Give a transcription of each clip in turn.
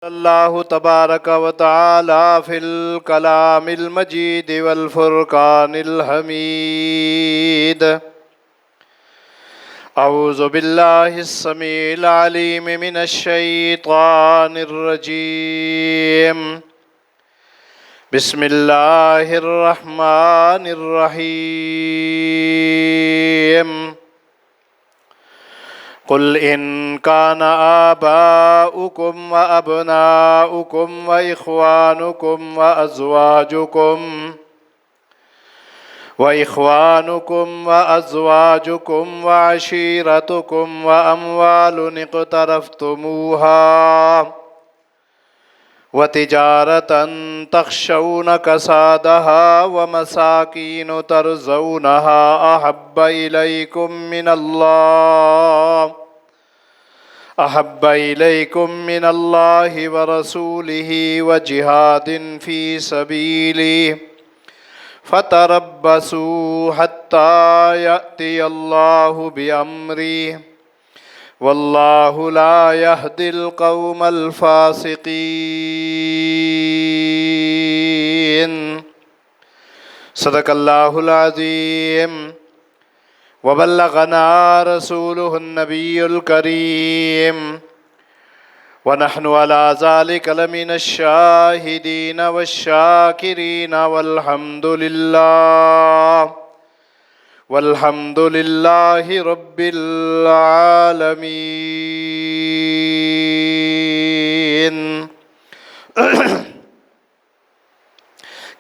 اللہ تبارک و تعالی فی الکلام المجید والفرقان الحمید اعوذ باللہ السمیع العلیم من الشیطان الرجیم بسم اللہ الرحمن الرحیم قل ان كان آباؤكم وأبناؤكم وإخوانكم وأزواجكم وعشيرتكم وأموال اقترفتموها وتجارة تخشون كسادها ومساكين ترضونها أحب إليكم من الله ورسوله وجهاد في سبيله فتربصوا حتى يأتي الله بأمره والله لا يهدي القوم الفاسقين صدق الله العظيم وبلغنا رسوله النبي الكريم ونحن على ذلك لمن الشاهدين والشاكرين والحمد لله رب العالمين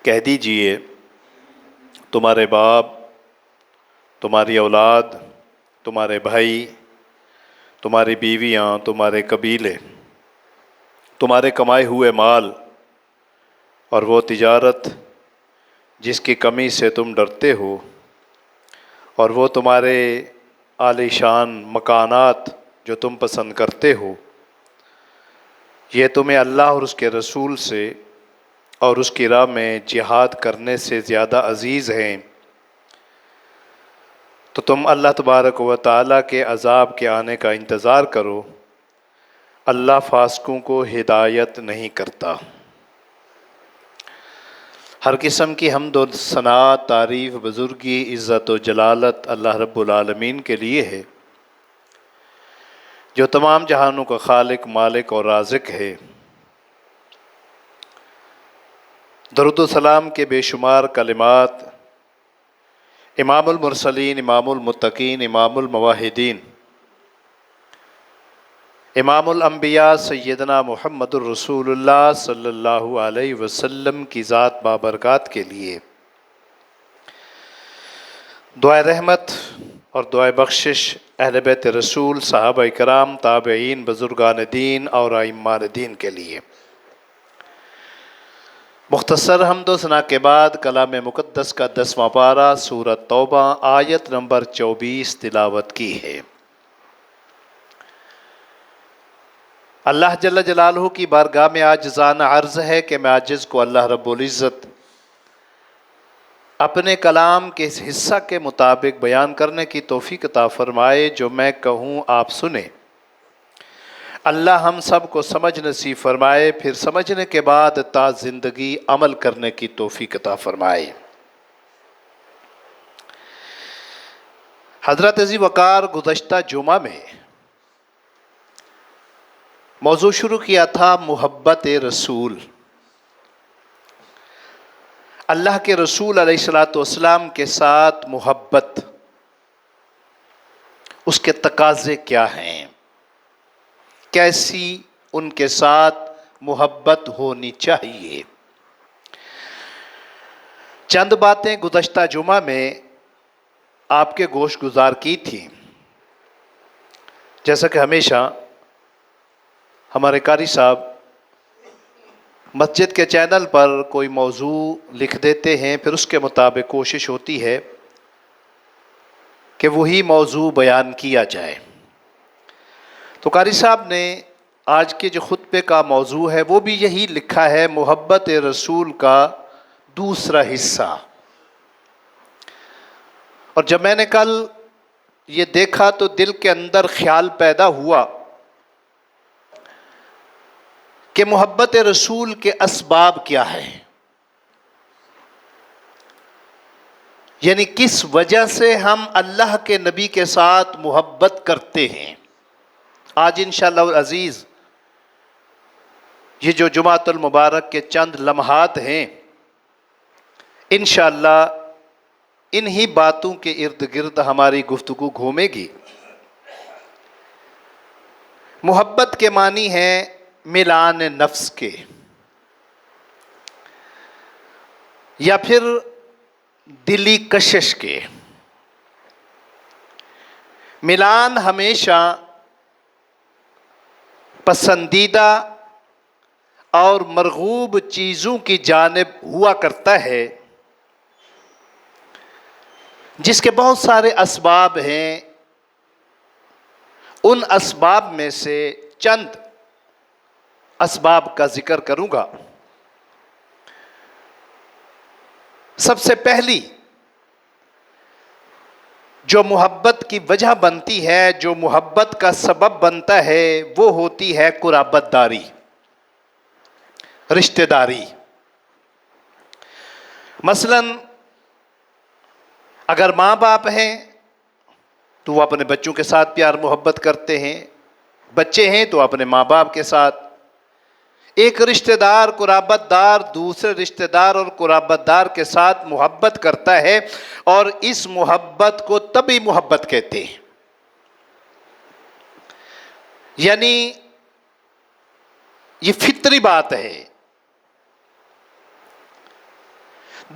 کہہ دیجئے تمہارے باپ، تمہاری اولاد، تمہارے بھائی، تمہاری بیویاں، تمہارے قبیلے، تمہارے کمائے ہوئے مال اور وہ تجارت جس کی کمی سے تم ڈرتے ہو، اور وہ تمہارے عالی شان مکانات جو تم پسند کرتے ہو، یہ تمہیں اللہ اور اس کے رسول سے اور اس کی راہ میں جہاد کرنے سے زیادہ عزیز ہیں، تو تم اللہ تبارک و تعالیٰ کے عذاب کے آنے کا انتظار کرو۔ اللہ فاسقوں کو ہدایت نہیں کرتا۔ ہر قسم کی حمد و ثناء، تعریف، بزرگی، عزت و جلالت اللہ رب العالمین کے لیے ہے، جو تمام جہانوں کا خالق، مالک اور رازق ہے۔ درود و سلام کے بے شمار کلمات امام المرسلین، امام المتقین، امام الموحدین، امام الانبیاء سیدنا محمد الرسول اللہ صلی اللہ علیہ وسلم کی ذات بابرکات کے لیے دعائے رحمت اور دعائے بخشش اہل بیت رسول، صحابہ کرام، تابعین، بزرگان دین اور ائمہ دین کے لیے۔ مختصر حمد و ثنا کے بعد کلام مقدس کا 10واں پارہ سورۃ توبہ آیت نمبر 24 تلاوت کی ہے۔ اللہ جل جلالہ کی بارگاہ میں عاجزانہ عرض ہے کہ میں عاجز کو اللہ رب العزت اپنے کلام کے اس حصہ کے مطابق بیان کرنے کی توفیق عطا فرمائے، جو میں کہوں آپ سنیں۔ اللہ ہم سب کو سمجھ نصیب فرمائے، پھر سمجھنے کے بعد تا زندگی عمل کرنے کی توفیق عطا فرمائے۔ حضرت ذی وقار گزشتہ جمعہ میں موضوع شروع کیا تھا محبت رسول۔ اللہ کے رسول علیہ الصلوۃ والسلام کے ساتھ محبت، اس کے تقاضے کیا ہیں، کیسی ان کے ساتھ محبت ہونی چاہیے۔ چند باتیں گزشتہ جمعہ میں آپ کے گوش گزار کی تھی۔ جیسا کہ ہمیشہ ہمارے قاری صاحب مسجد کے چینل پر کوئی موضوع لکھ دیتے ہیں، پھر اس کے مطابق کوشش ہوتی ہے کہ وہی موضوع بیان کیا جائے۔ تو قاری صاحب نے آج کے جو خطبے کا موضوع ہے وہ بھی یہی لکھا ہے، محبت رسول کا دوسرا حصہ۔ اور جب میں نے کل یہ دیکھا تو دل کے اندر خیال پیدا ہوا کہ محبت رسول کے اسباب کیا ہے، یعنی کس وجہ سے ہم اللہ کے نبی کے ساتھ محبت کرتے ہیں۔ آج انشاءاللہ العزیز یہ جو جمعۃ المبارک کے چند لمحات ہیں، انشاءاللہ انہی باتوں کے ارد گرد ہماری گفتگو گھومے گی۔ محبت کے معنی ہیں ملان نفس کے، یا پھر دلی کشش کے۔ ملان ہمیشہ پسندیدہ اور مرغوب چیزوں کی جانب ہوا کرتا ہے، جس کے بہت سارے اسباب ہیں۔ ان اسباب میں سے چند اسباب کا ذکر کروں گا۔ سب سے پہلی جو محبت کی وجہ بنتی ہے، جو محبت کا سبب بنتا ہے، وہ ہوتی ہے قرابت داری، رشتہ داری۔ مثلا اگر ماں باپ ہیں تو وہ اپنے بچوں کے ساتھ پیار محبت کرتے ہیں، بچے ہیں تو اپنے ماں باپ کے ساتھ۔ ایک رشتہ دار قرابت دار دوسرے رشتہ دار اور قرابت دار کے ساتھ محبت کرتا ہے، اور اس محبت کو طبعی محبت کہتے ہیں، یعنی یہ فطری بات ہے۔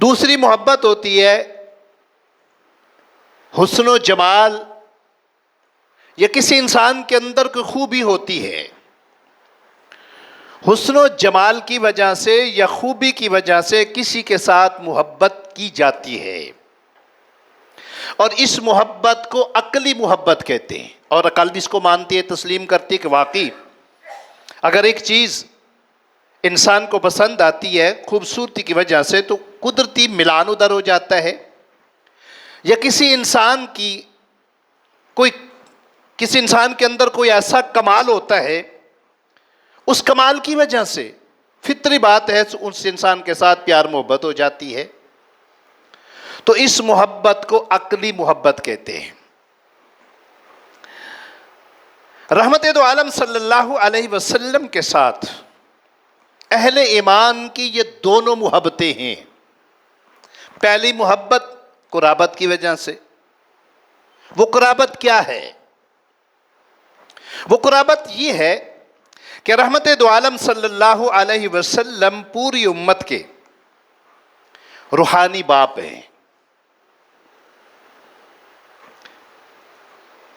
دوسری محبت ہوتی ہے حسن و جمال، یا کسی انسان کے اندر کوئی خوبی ہوتی ہے، حسن و جمال کی وجہ سے یا خوبی کی وجہ سے کسی کے ساتھ محبت کی جاتی ہے، اور اس محبت کو عقلی محبت کہتے ہیں، اور عقل بھی اس کو مانتی ہے، تسلیم کرتی ہے کہ واقعی اگر ایک چیز انسان کو پسند آتی ہے خوبصورتی کی وجہ سے تو قدرتی ملان ادھر ہو جاتا ہے، یا کسی انسان کے اندر کوئی ایسا کمال ہوتا ہے، اس کمال کی وجہ سے فطری بات ہے اس انسان کے ساتھ پیار محبت ہو جاتی ہے، تو اس محبت کو عقلی محبت کہتے ہیں۔ رحمت دو عالم صلی اللہ علیہ وسلم کے ساتھ اہل ایمان کی یہ دونوں محبتیں ہیں۔ پہلی محبت قرابت کی وجہ سے۔ وہ قرابت کیا ہے؟ وہ قرابت یہ ہے کہ رحمت دو عالم صلی اللہ علیہ وسلم پوری امت کے روحانی باپ ہیں۔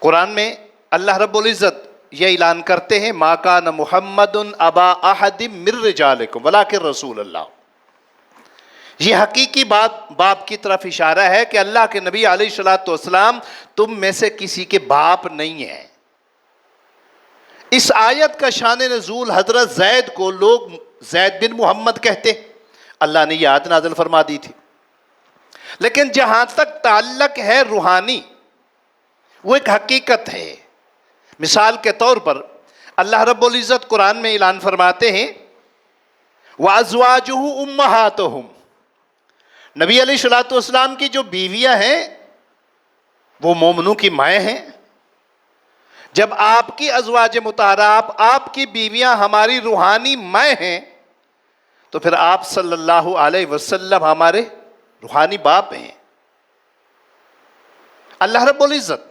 قرآن میں اللہ رب العزت یہ اعلان کرتے ہیں ما کان محمد ابا احد من رجالکم ولکن رسول اللہ۔ یہ حقیقی باپ کی طرف اشارہ ہے کہ اللہ کے نبی علیہ الصلوۃ والسلام تم میں سے کسی کے باپ نہیں ہیں۔ اس آیت کا شان نزول حضرت زید کو لوگ زید بن محمد کہتے، اللہ نے یہ آیت نازل فرما دی تھی، لیکن جہاں تک تعلق ہے روحانی، وہ ایک حقیقت ہے۔ مثال کے طور پر اللہ رب العزت قرآن میں اعلان فرماتے ہیں وَأَزْوَاجُهُ أُمَّهَاتُهُمْ، نبی علیہ الصلوۃ والسلام کی جو بیویاں ہیں وہ مومنوں کی مائیں ہیں۔ جب آپ کی ازواج مطہرات، آپ کی بیویاں ہماری روحانی مائیں ہیں، تو پھر آپ صلی اللہ علیہ وسلم ہمارے روحانی باپ ہیں۔ اللہ رب العزت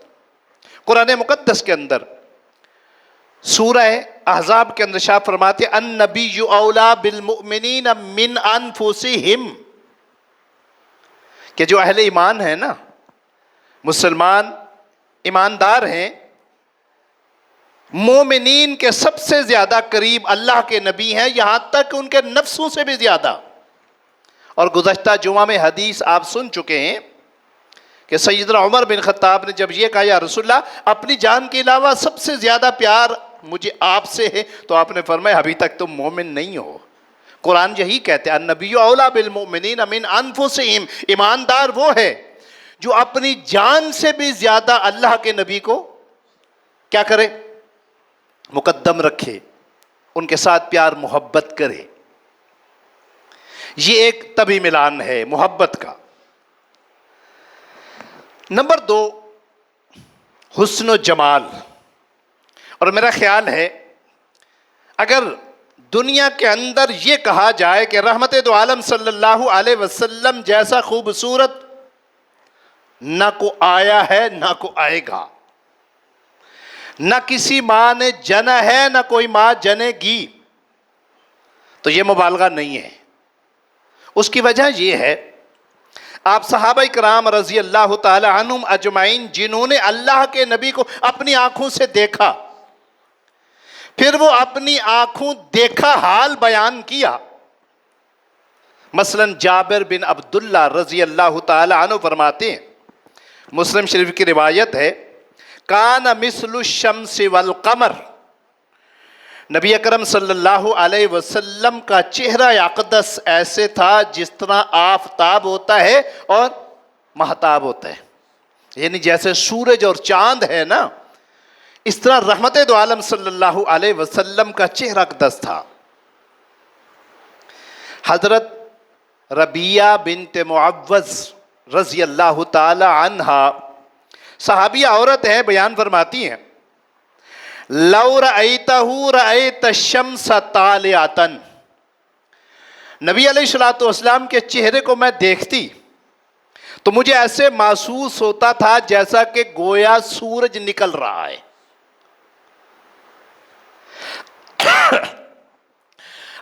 قرآن مقدس کے اندر سورہ احزاب کے اندر شاہ فرماتے النبی اولا بالمؤمنین من انفسہم، کہ جو اہل ایمان ہیں نا، مسلمان ایماندار ہیں، مومنین کے سب سے زیادہ قریب اللہ کے نبی ہیں، یہاں تک ان کے نفسوں سے بھی زیادہ۔ اور گزشتہ جمعہ میں حدیث آپ سن چکے ہیں کہ سیدنا عمر بن خطاب نے جب یہ کہا یا رسول اللہ اپنی جان کے علاوہ سب سے زیادہ پیار مجھے آپ سے ہے، تو آپ نے فرمایا ابھی تک تم مومن نہیں ہو۔ قرآن یہی کہتے ہیں النبی اولا بالمؤمنین من انفسہم، ایماندار وہ ہے جو اپنی جان سے بھی زیادہ اللہ کے نبی کو کیا کرے؟ مقدم رکھے، ان کے ساتھ پیار محبت کرے. یہ ایک طبی ملان ہے محبت کا. نمبر 2 حسن و جمال. اور میرا خیال ہے اگر دنیا کے اندر یہ کہا جائے کہ رحمت دو عالم صلی اللہ علیہ وسلم جیسا خوبصورت نہ کو آیا ہے نہ کو آئے گا، نہ کسی ماں نے جنا ہے نہ کوئی ماں جنے گی، تو یہ مبالغہ نہیں ہے. اس کی وجہ یہ ہے آپ صحابہ کرام رضی اللہ تعالی عنہم اجمعین جنہوں نے اللہ کے نبی کو اپنی آنکھوں سے دیکھا، پھر وہ اپنی آنکھوں دیکھا حال بیان کیا. مثلا جابر بن عبداللہ رضی اللہ تعالی عنہ فرماتے ہیں، مسلم شریف کی روایت ہے، کان مثل الشمس والقمر، نبی اکرم صلی اللہ علیہ وسلم کا چہرہ اقدس ایسے تھا جس طرح آفتاب ہوتا ہے اور مہتاب ہوتا ہے، یعنی جیسے سورج اور چاند ہے نا، اس طرح رحمت دو عالم صلی اللہ علیہ وسلم کا چہرہ اقدس تھا. حضرت ربیعہ بنت معوذ رضی اللہ تعالی عنہا صحابیہ عورت ہیں، بیان فرماتی ہیں، لو رأیتہ رأیت الشمس طالعۃ، نبی علیہ السلام کے چہرے کو میں دیکھتی تو مجھے ایسے محسوس ہوتا تھا جیسا کہ گویا سورج نکل رہا ہے.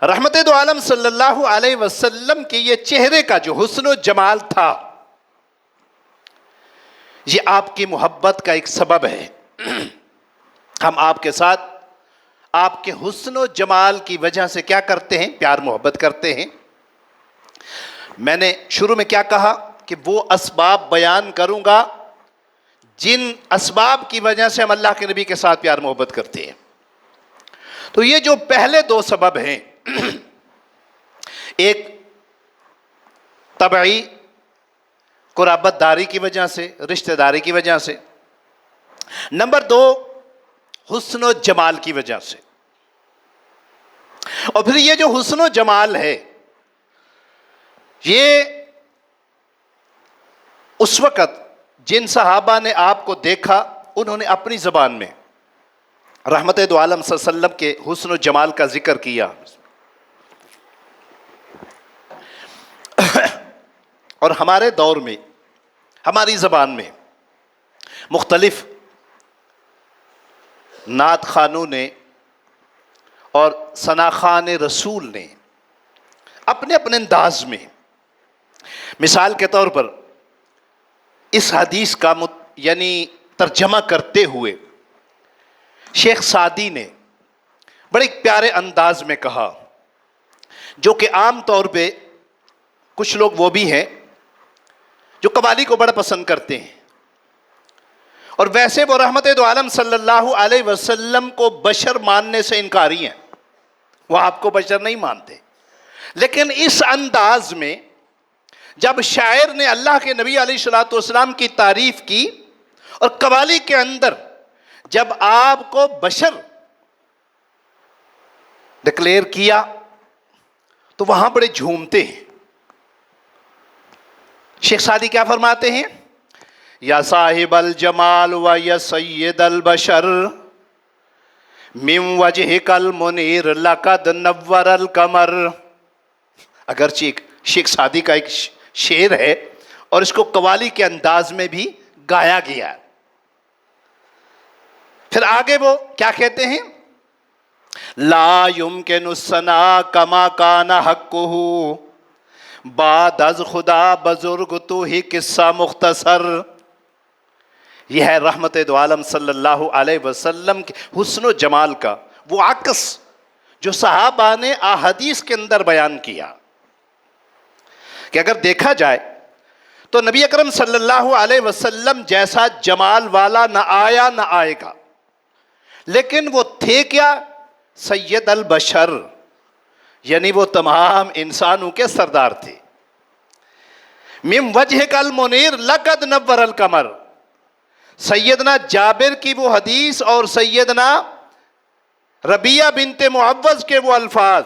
رحمت دو عالم صلی اللہ علیہ وسلم کے یہ چہرے کا جو حسن و جمال تھا، یہ آپ کی محبت کا ایک سبب ہے. ہم آپ کے ساتھ آپ کے حسن و جمال کی وجہ سے کیا کرتے ہیں؟ پیار محبت کرتے ہیں. میں نے شروع میں کیا کہا کہ وہ اسباب بیان کروں گا جن اسباب کی وجہ سے ہم اللہ کے نبی کے ساتھ پیار محبت کرتے ہیں. تو یہ جو پہلے 2 سبب ہیں، ایک طبعی قرابت داری کی وجہ سے، رشتہ داری کی وجہ سے، نمبر 2 حسن و جمال کی وجہ سے. اور پھر یہ جو حسن و جمال ہے یہ اس وقت جن صحابہ نے آپ کو دیکھا انہوں نے اپنی زبان میں رحمت دو عالم صلی اللہ علیہ وسلم کے حسن و جمال کا ذکر کیا. اور ہمارے دور میں ہماری زبان میں مختلف نعت خوانوں نے اور ثناخوان رسول نے اپنے اپنے انداز میں، مثال کے طور پر اس حدیث کا یعنی ترجمہ کرتے ہوئے شیخ سعدی نے بڑے پیارے انداز میں کہا، جو کہ عام طور پہ کچھ لوگ وہ بھی ہیں جو قوالی کو بڑا پسند کرتے ہیں، اور ویسے وہ رحمت دو عالم صلی اللہ علیہ وسلم کو بشر ماننے سے انکاری ہیں، وہ آپ کو بشر نہیں مانتے. لیکن اس انداز میں جب شاعر نے اللہ کے نبی علیہ السلام کی تعریف کی اور قوالی کے اندر جب آپ کو بشر ڈکلیئر کیا تو وہاں بڑے جھومتے ہیں. شیخ سعدی کیا فرماتے ہیں؟ یا صاحب الجمال و یا سید البشر من وجہک المنیر لقد نور القمر. اگرچہ شیخ سعدی کا ایک شعر ہے اور اس کو قوالی کے انداز میں بھی گایا گیا ہے. پھر آگے وہ کیا کہتے ہیں؟ لا یمکن الثناء کما کان حقہ بعد از خدا بزرگ تو ہی قصہ مختصر. یہ ہے رحمت دو عالم صلی اللہ علیہ وسلم کے حسن و جمال کا وہ عکس جو صحابہ نے احادیث کے اندر بیان کیا کہ اگر دیکھا جائے تو نبی اکرم صلی اللہ علیہ وسلم جیسا جمال والا نہ آیا نہ آئے گا، لیکن وہ تھے کیا؟ سید البشر، یعنی وہ تمام انسانوں کے سردار تھے. من وجہک المنیر لقد نور القمر. سیدنا جابر کی وہ حدیث اور سیدنا ربیہ بنت معوذ کے وہ الفاظ،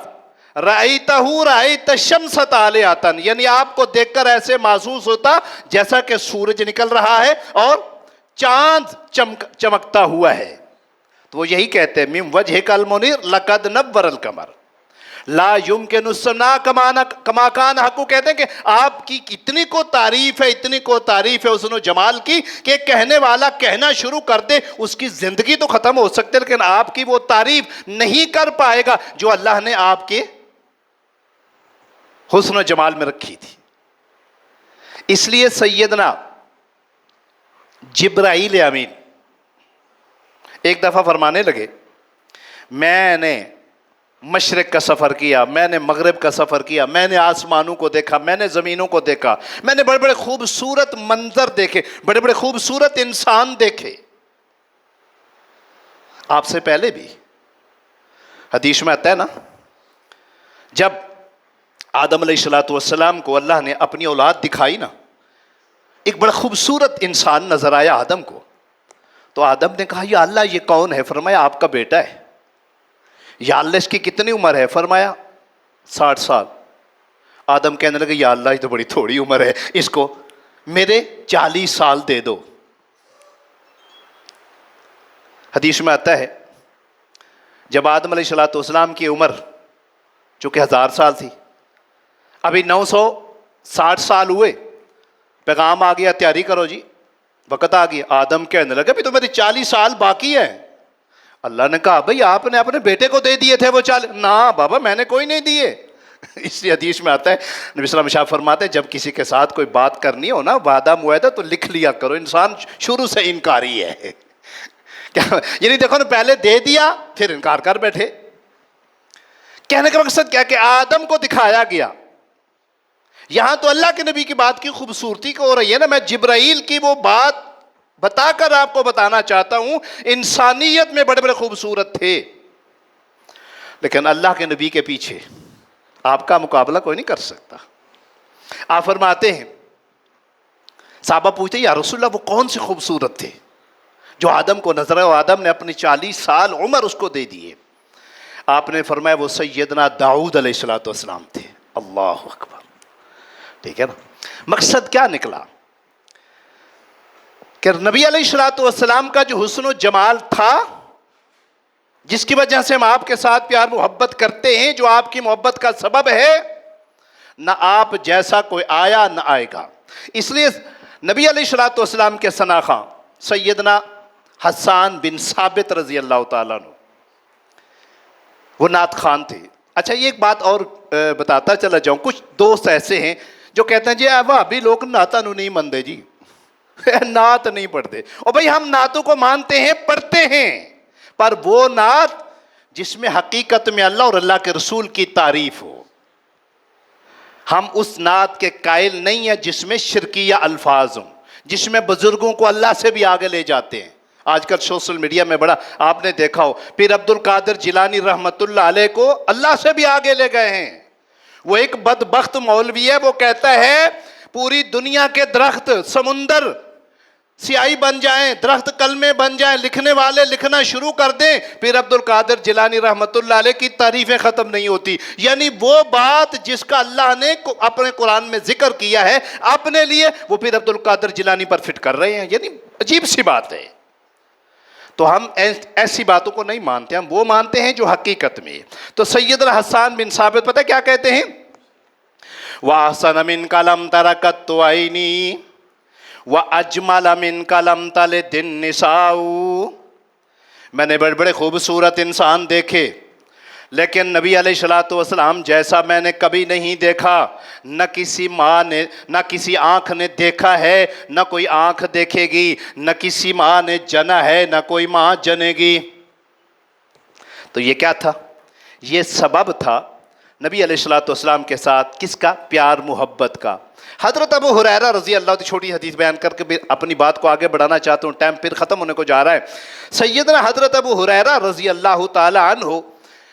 رأیتہ رأیت الشمس طالعۃ، یعنی آپ کو دیکھ کر ایسے محسوس ہوتا جیسا کہ سورج نکل رہا ہے اور چاند چمکتا ہوا ہے. تو وہ یہی کہتے ہیں من وجہک المنیر لقد نور القمر لا یمکن الثناء کما کان حق. کہتے ہیں کہ آپ کی اتنی کو تعریف ہے، اتنی کو تعریف ہے حسن و جمال کی کہ کہنے والا کہنا شروع کر دے اس کی زندگی تو ختم ہو سکتے، لیکن آپ کی وہ تعریف نہیں کر پائے گا جو اللہ نے آپ کے حسن و جمال میں رکھی تھی. اس لیے سیدنا جبرائیل امین ایک دفعہ فرمانے لگے، میں نے مشرق کا سفر کیا، میں نے مغرب کا سفر کیا، میں نے آسمانوں کو دیکھا، میں نے زمینوں کو دیکھا، میں نے بڑے بڑے خوبصورت منظر دیکھے، بڑے بڑے خوبصورت انسان دیکھے. آپ سے پہلے بھی حدیث میں آتا ہے نا، جب آدم علیہ السلام کو اللہ نے اپنی اولاد دکھائی نا، ایک بڑا خوبصورت انسان نظر آیا آدم کو. تو آدم نے کہا یا اللہ یہ کون ہے؟ فرمایا آپ کا بیٹا ہے. یا اللہ اس کی کتنی عمر ہے؟ فرمایا 60 سال. آدم کہنے لگے یا اللہ یہ تو بڑی تھوڑی عمر ہے، اس کو میرے 40 سال دے دو. حدیث میں آتا ہے جب آدم علیہ السلام کی عمر چونکہ 1000 سال تھی، ابھی 960 سال ہوئے، پیغام آ گیا تیاری کرو جی، وقت آ گیا. آدم کہنے لگے ابھی تو میری 40 سال باقی ہیں. اللہ نے کہا بھئی آپ نے اپنے بیٹے کو دے دیے تھے وہ 40. نہ بابا میں نے کوئی نہیں دیے. اس لیے حدیث میں آتا ہے نبی صلی اللہ علیہ وسلم فرماتے ہیں جب کسی کے ساتھ کوئی بات کرنی ہو نا، وعدہ معاہدہ، تو لکھ لیا کرو. انسان شروع سے انکاری ہے یعنی دیکھو نا، پہلے دے دیا پھر انکار کر بیٹھے. کہنے کا مقصد کیا کہ آدم کو دکھایا گیا. یہاں تو اللہ کے نبی کی بات کی خوبصورتی کو ہو رہی ہے نا، میں جبرائیل کی وہ بات بتا کر آپ کو بتانا چاہتا ہوں. انسانیت میں بڑے بڑے خوبصورت تھے، لیکن اللہ کے نبی کے پیچھے آپ کا مقابلہ کوئی نہیں کر سکتا. آپ فرماتے ہیں صحابہ پوچھتے یا رسول اللہ وہ کون سے خوبصورت تھے جو آدم کو نظر آئے؟ آدم نے اپنی 40 سال عمر اس کو دے دیے. آپ نے فرمایا وہ سیدنا داؤد علیہ السلام تھے. اللہ اکبر. ٹھیک ہے نا، مقصد کیا نکلا کہ نبی علیہ السلام کا جو حسن و جمال تھا، جس کی وجہ سے ہم آپ کے ساتھ پیار محبت کرتے ہیں، جو آپ کی محبت کا سبب ہے، نہ آپ جیسا کوئی آیا نہ آئے گا. اس لیے نبی علیہ السلام کے ثناء سیدنا حسان بن ثابت رضی اللہ تعالیٰ عنہ وہ نعت خان تھے. اچھا یہ ایک بات اور بتاتا چلا جاؤں، کچھ دوست ایسے ہیں جو کہتے ہیں جی ابھی لوگ نعتاں نو نہیں مندے جی نعت نہیں پڑھتے. اور بھائی ہم نعتوں کو مانتے ہیں، پڑھتے ہیں، پر وہ نعت جس میں حقیقت میں اللہ اور اللہ کے رسول کی تعریف ہو. ہم اس نعت کے قائل نہیں ہیں جس میں شرکیہ الفاظ ہوں، جس میں بزرگوں کو اللہ سے بھی آگے لے جاتے ہیں. آج کل سوشل میڈیا میں بڑا آپ نے دیکھا ہو، پیر عبد القادر جیلانی رحمت اللہ علیہ کو اللہ سے بھی آگے لے گئے ہیں. وہ ایک بدبخت مولوی ہے، وہ کہتا ہے پوری دنیا کے درخت سمندر سیاہی بن جائیں، درخت کلمے بن جائیں، لکھنے والے لکھنا شروع کر دیں، پھر عبد القادر جیلانی رحمت اللہ علیہ کی تعریفیں ختم نہیں ہوتی. یعنی وہ بات جس کا اللہ نے اپنے قرآن میں ذکر کیا ہے اپنے لیے، وہ پھر عبد القادر جیلانی پر فٹ کر رہے ہیں. یعنی عجیب سی بات ہے. تو ہم ایسی باتوں کو نہیں مانتے، ہم وہ مانتے ہیں جو حقیقت میں. تو سیدنا حسان بن ثابت پتہ کیا کہتے ہیں؟ وَأَحْسَنَ مِنْكَ لَمْ تَرَ قَطُّ عَيْنِي وَأَجْمَلَ مِنْكَ لَمْ تَلِدِ النِّسَاءُ. میں نے بڑے بڑے خوبصورت انسان دیکھے، لیکن نبی علیہ السلام جیسا میں نے کبھی نہیں دیکھا. نہ کسی ماں نے، نہ کسی آنکھ نے دیکھا ہے، نہ کوئی آنکھ دیکھے گی، نہ کسی ماں نے جنا ہے، نہ کوئی ماں جنے گی. تو یہ کیا تھا؟ یہ سبب تھا نبی علیہ السلام کے ساتھ کس کا؟ پیار محبت کا. حضرت ابو ہریرہ رضی اللہ عنہ، چھوٹی حدیث بیان کر کے اپنی بات کو آگے بڑھانا چاہتا ہوں، ٹائم پھر ختم ہونے کو جا رہا ہے. سیدنا حضرت ابو ہریرہ رضی اللہ تعالی عنہ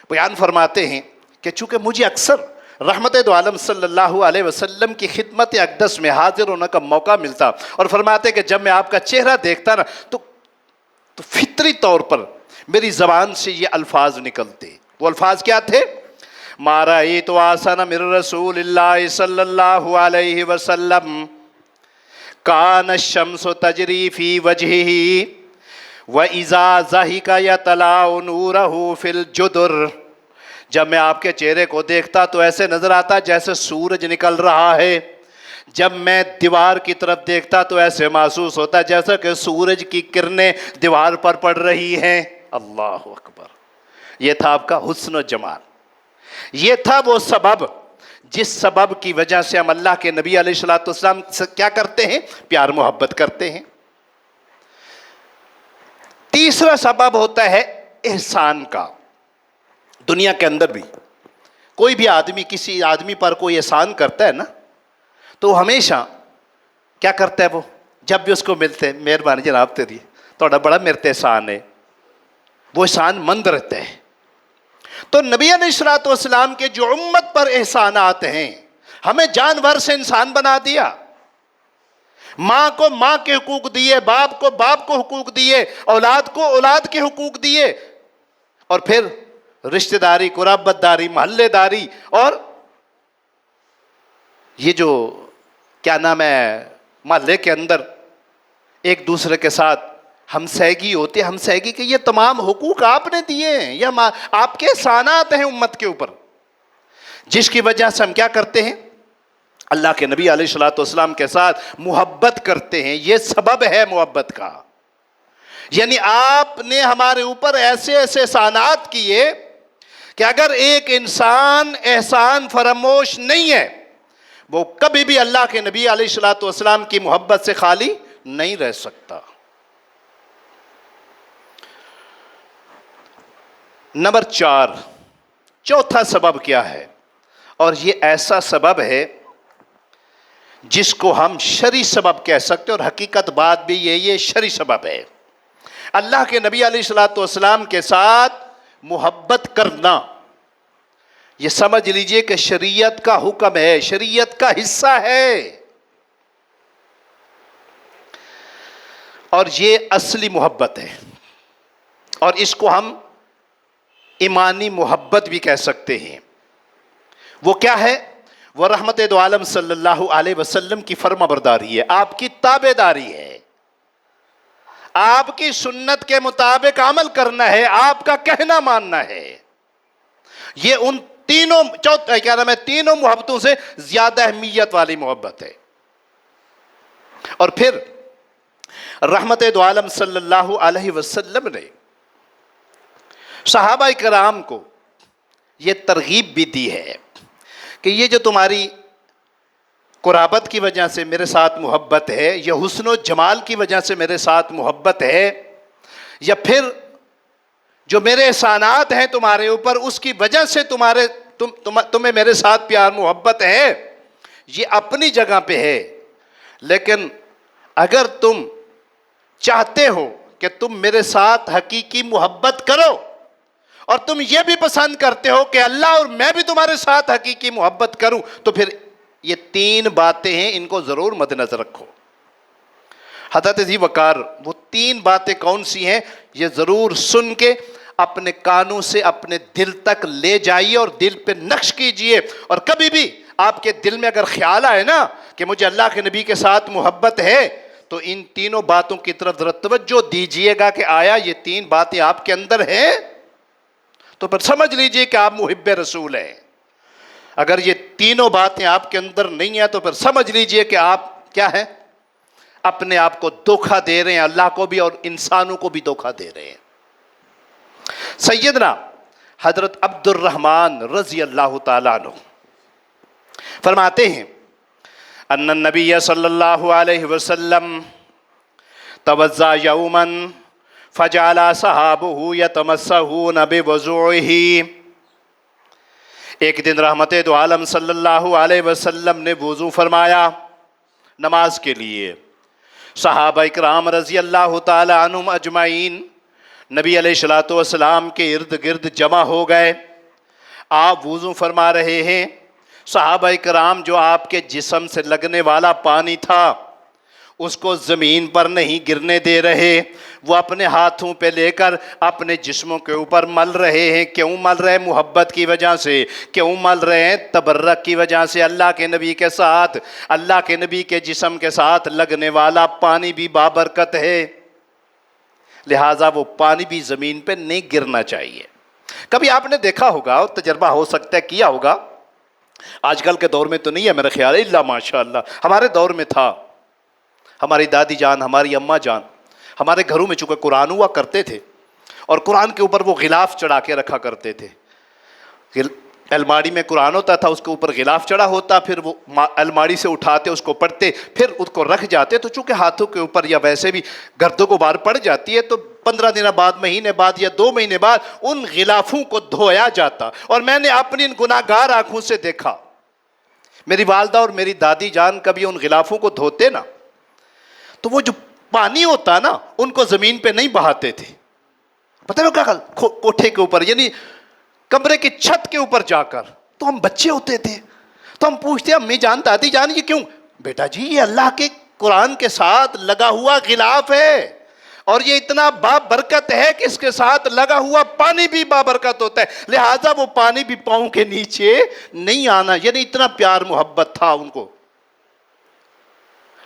بیان فرماتے ہیں کہ چونکہ مجھے اکثر رحمت دو عالم صلی اللہ علیہ وسلم کی خدمت اقدس میں حاضر ہونے کا موقع ملتا، اور فرماتے کہ جب میں آپ کا چہرہ دیکھتا نا تو فطری طور پر میری زبان سے یہ الفاظ نکلتے. وہ الفاظ کیا تھے؟ ما رأیت احسن من رسول اللہ صلی اللہ علیہ وسلم کان الشمس تجری فی وجہہ وَإِذَا ضَحِكَ يَطْلَعُ نُورُهُ فِي الْجُدُرِ. جب میں آپ کے چہرے کو دیکھتا تو ایسے نظر آتا جیسے سورج نکل رہا ہے. جب میں دیوار کی طرف دیکھتا تو ایسے محسوس ہوتا جیسا کہ سورج کی کرنیں دیوار پر پڑ رہی ہیں. اللہ اکبر. یہ تھا آپ کا حسن و جمال. یہ تھا وہ سبب جس سبب کی وجہ سے ہم اللہ کے نبی علیہ السلام سے کیا کرتے ہیں؟ پیار محبت کرتے ہیں. تیسرا سبب ہوتا ہے احسان کا. دنیا کے اندر بھی کوئی بھی آدمی کسی آدمی پر کوئی احسان کرتا ہے نا تو ہمیشہ کیا کرتا ہے؟ وہ جب بھی اس کو ملتے ہیں مہربانی جناب تیری تھوڑا بڑا میرے تے احسان ہے، وہ احسان مند رہتا ہے. تو نبی علیہ السلام کے جو امت پر احسانات ہیں، ہمیں جانور سے انسان بنا دیا، ماں کو ماں کے حقوق دیے، باپ کو باپ کو حقوق دیے، اولاد کو اولاد کے حقوق دیے، اور پھر رشتہ داری، قرابت داری، محلے داری، اور یہ جو کیا نام ہے محلے کے اندر ایک دوسرے کے ساتھ ہمسائیگی ہوتی ہے، ہمسائیگی کے یہ تمام حقوق آپ نے دیے ہیں، یہ آپ کے احسانات ہیں امت کے اوپر، جس کی وجہ سے ہم کیا کرتے ہیں؟ اللہ کے نبی علیہ السلام کے ساتھ محبت کرتے ہیں. یہ سبب ہے محبت کا. یعنی آپ نے ہمارے اوپر ایسے ایسے احسانات کیے کہ اگر ایک انسان احسان فراموش نہیں ہے وہ کبھی بھی اللہ کے نبی علیہ السلام کی محبت سے خالی نہیں رہ سکتا. نمبر 4، چوتھا سبب کیا ہے؟ اور یہ ایسا سبب ہے جس کو ہم شرعی سبب کہہ سکتے ہیں، اور حقیقت بات بھی یہ شرعی سبب ہے. اللہ کے نبی علیہ السلام کے ساتھ محبت کرنا، یہ سمجھ لیجئے کہ شریعت کا حکم ہے، شریعت کا حصہ ہے، اور یہ اصلی محبت ہے، اور اس کو ہم ایمانی محبت بھی کہہ سکتے ہیں. وہ کیا ہے؟ وہ رحمت دو عالم صلی اللہ علیہ وسلم کی فرما برداری ہے، آپ کی تابع داری ہے، آپ کی سنت کے مطابق عمل کرنا ہے، آپ کا کہنا ماننا ہے. یہ ان تینوں محبتوں سے زیادہ اہمیت والی محبت ہے. اور پھر رحمت دو عالم صلی اللہ علیہ وسلم نے صحابہ کرام کو یہ ترغیب بھی دی ہے کہ یہ جو تمہاری قرابت کی وجہ سے میرے ساتھ محبت ہے، یا حسن و جمال کی وجہ سے میرے ساتھ محبت ہے، یا پھر جو میرے احسانات ہیں تمہارے اوپر اس کی وجہ سے تمہیں میرے ساتھ پیار محبت ہے، یہ اپنی جگہ پہ ہے. لیکن اگر تم چاہتے ہو کہ تم میرے ساتھ حقیقی محبت کرو، اور تم یہ بھی پسند کرتے ہو کہ اللہ اور میں بھی تمہارے ساتھ حقیقی محبت کروں، تو پھر یہ 3 باتیں ہیں، ان کو ضرور مد نظر رکھو. حضرت ذی وقار وہ 3 باتیں کون سی ہیں؟ یہ ضرور سن کے اپنے کانوں سے اپنے دل تک لے جائیے اور دل پہ نقش کیجئے. اور کبھی بھی آپ کے دل میں اگر خیال آئے نا کہ مجھے اللہ کے نبی کے ساتھ محبت ہے، تو ان 3 باتوں کی طرف ذرا توجہ دیجئے گا کہ آیا یہ 3 باتیں آپ کے اندر ہیں، تو پھر سمجھ لیجئے کہ آپ محب رسول ہیں. اگر یہ 3 باتیں آپ کے اندر نہیں ہیں تو پھر سمجھ لیجئے کہ آپ کیا ہیں؟ اپنے آپ کو دھوکہ دے رہے ہیں، اللہ کو بھی اور انسانوں کو بھی دھوکہ دے رہے ہیں. سیدنا حضرت عبد الرحمن رضی اللہ تعالیٰ عنہ فرماتے ہیں ان النبی صلی اللہ علیہ وسلم توضا یوما فجعل صحابہ یتمسحون بوضوعہ. ایک دن رحمت دو عالم صلی اللہ علیہ وسلم نے وضو فرمایا نماز کے لیے. صحابہ اکرام رضی اللہ تعالی عنہم اجمعین نبی علیہ السلام کے ارد گرد جمع ہو گئے. آپ وضو فرما رہے ہیں. صحابہ اکرام جو آپ کے جسم سے لگنے والا پانی تھا اس کو زمین پر نہیں گرنے دے رہے، وہ اپنے ہاتھوں پہ لے کر اپنے جسموں کے اوپر مل رہے ہیں۔ کیوں مل رہے ہیں؟ محبت کی وجہ سے۔ کیوں مل رہے ہیں؟ تبرک کی وجہ سے۔ اللہ کے نبی کے ساتھ، اللہ کے نبی کے جسم کے ساتھ لگنے والا پانی بھی بابرکت ہے، لہٰذا وہ پانی بھی زمین پہ نہیں گرنا چاہیے۔ کبھی آپ نے دیکھا ہوگا اور تجربہ ہو سکتا ہے کیا ہوگا، آج کل کے دور میں تو نہیں ہے میرا خیال ہے، اللہ ماشاء اللہ، ہمارے دور میں تھا۔ ہماری دادی جان، ہماری اماں جان، ہمارے گھروں میں چونکہ قرآن ہوا کرتے تھے اور قرآن کے اوپر وہ غلاف چڑھا کے رکھا کرتے تھے۔ الماڑی میں قرآن ہوتا تھا، اس کے اوپر غلاف چڑھا ہوتا، پھر وہ الماڑی سے اٹھاتے، اس کو پڑھتے، پھر اس کو رکھ جاتے۔ تو چونکہ ہاتھوں کے اوپر یا ویسے بھی گردوں کو بار پڑ جاتی ہے، تو 15 دن بعد، مہینے بعد یا 2 مہینے بعد ان غلافوں کو دھویا جاتا۔ اور میں نے اپنی ان گناہگار آنکھوں سے دیکھا، میری والدہ اور میری دادی جان کبھی ان غلافوں کو دھوتے نا، تو وہ جو پانی ہوتا نا ان کو زمین پہ نہیں بہاتے تھے، پتہ ہے کیا، کوٹھے کے اوپر، یعنی کمرے کی چھت کے اوپر جا کر۔ تو ہم بچے ہوتے تھے تو ہم پوچھتے، امی جان، دادی جان، یہ کیوں؟ بیٹا جی، یہ اللہ کے قرآن کے ساتھ لگا ہوا غلاف ہے، اور یہ اتنا بابرکت ہے کہ اس کے ساتھ لگا ہوا پانی بھی بابرکت ہوتا ہے، لہٰذا وہ پانی بھی پاؤں کے نیچے نہیں آنا۔ یعنی اتنا پیار محبت تھا ان کو۔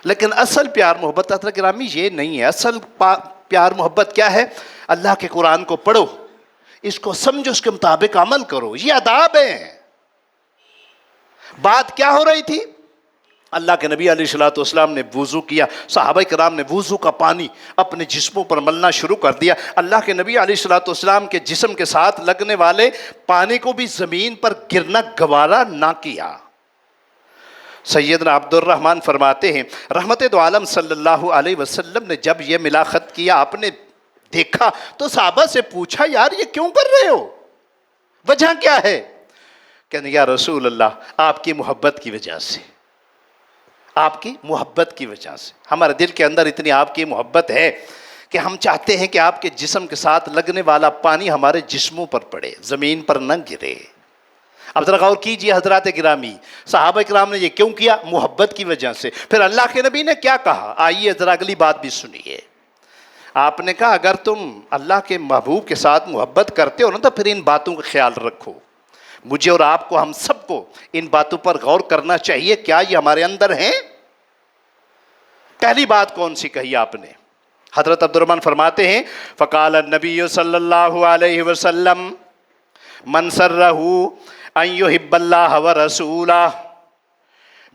لیکن اصل پیار محبت حضرت گرامی یہ نہیں ہے۔ اصل پیار محبت کیا ہے؟ اللہ کے قرآن کو پڑھو، اس کو سمجھو، اس کے مطابق عمل کرو، یہ آداب ہیں۔ بات کیا ہو رہی تھی؟ اللہ کے نبی علیہ الصلوۃ والسلام نے وضو کیا، صحابہ کرام نے وضو کا پانی اپنے جسموں پر ملنا شروع کر دیا۔ اللہ کے نبی علیہ الصلوۃ والسلام کے جسم کے ساتھ لگنے والے پانی کو بھی زمین پر گرنا گوارا نہ کیا۔ سیدنا عبد الرحمن فرماتے ہیں، رحمت دو عالم صلی اللہ علیہ وسلم نے جب یہ ملاخط کیا، آپ نے دیکھا تو صحابہ سے پوچھا، یار یہ کیوں کر رہے ہو؟ وجہ کیا ہے؟ کہنے یا رسول اللہ، آپ کی محبت کی وجہ سے، آپ کی محبت کی وجہ سے، ہمارے دل کے اندر اتنی آپ کی محبت ہے کہ ہم چاہتے ہیں کہ آپ کے جسم کے ساتھ لگنے والا پانی ہمارے جسموں پر پڑے، زمین پر نہ گرے۔ اب ذرا غور کیجئے حضرات گرامی، صحابہ کرام نے یہ کیوں کیا؟ محبت کی وجہ سے۔ پھر اللہ کے نبی نے کیا کہا؟ آئیے ذرا اگلی بات بھی سنیے۔ آپ نے کہا اگر تم اللہ کے محبوب کے ساتھ محبت کرتے ہو نا تو پھر ان باتوں کا خیال رکھو۔ مجھے اور آپ کو، ہم سب کو ان باتوں پر غور کرنا چاہیے، کیا یہ ہمارے اندر ہیں؟ پہلی بات کون سی کہی آپ نے؟ حضرت عبد الرحمن فرماتے ہیں، فقال النبی صلی اللہ علیہ وسلم من سرہ ان یحب اللہ ورسولہ،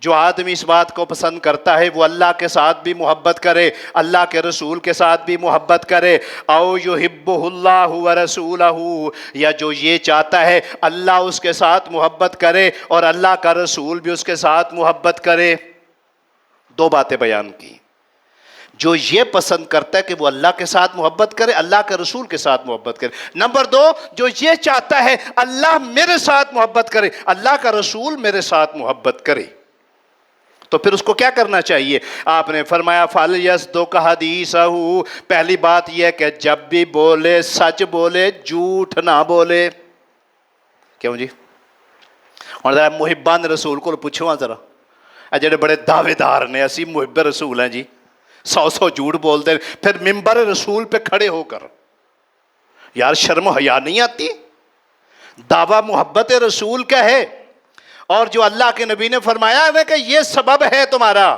جو آدمی اس بات کو پسند کرتا ہے وہ اللہ کے ساتھ بھی محبت کرے، اللہ کے رسول کے ساتھ بھی محبت کرے، او یحبہ اللہ ورسولہ، یا جو یہ چاہتا ہے اللہ اس کے ساتھ محبت کرے اور اللہ کا رسول بھی اس کے ساتھ محبت کرے۔ دو باتیں بیان کی، جو یہ پسند کرتا ہے کہ وہ اللہ کے ساتھ محبت کرے، اللہ کے رسول کے ساتھ محبت کرے۔ نمبر 2، جو یہ چاہتا ہے اللہ میرے ساتھ محبت کرے، اللہ کا رسول میرے ساتھ محبت کرے، تو پھر اس کو کیا کرنا چاہیے؟ آپ نے فرمایا فَلْيَصْدُقْ حَدِيثَهُ، پہلی بات یہ ہے کہ جب بھی بولے سچ بولے، جھوٹ نہ بولے۔ کیوں جی؟ اور ذرا محبان رسول کو پوچھو، ذرا جڑے بڑے دعوے دار نے اسی محب رسول ہیں جی، 100 جھوٹ بولتے ہیں، پھر ممبر رسول پہ کھڑے ہو کر، یار شرم و حیا نہیں آتی؟ دعویٰ محبت رسول کا ہے، اور جو اللہ کے نبی نے فرمایا ہے کہ یہ سبب ہے تمہارا،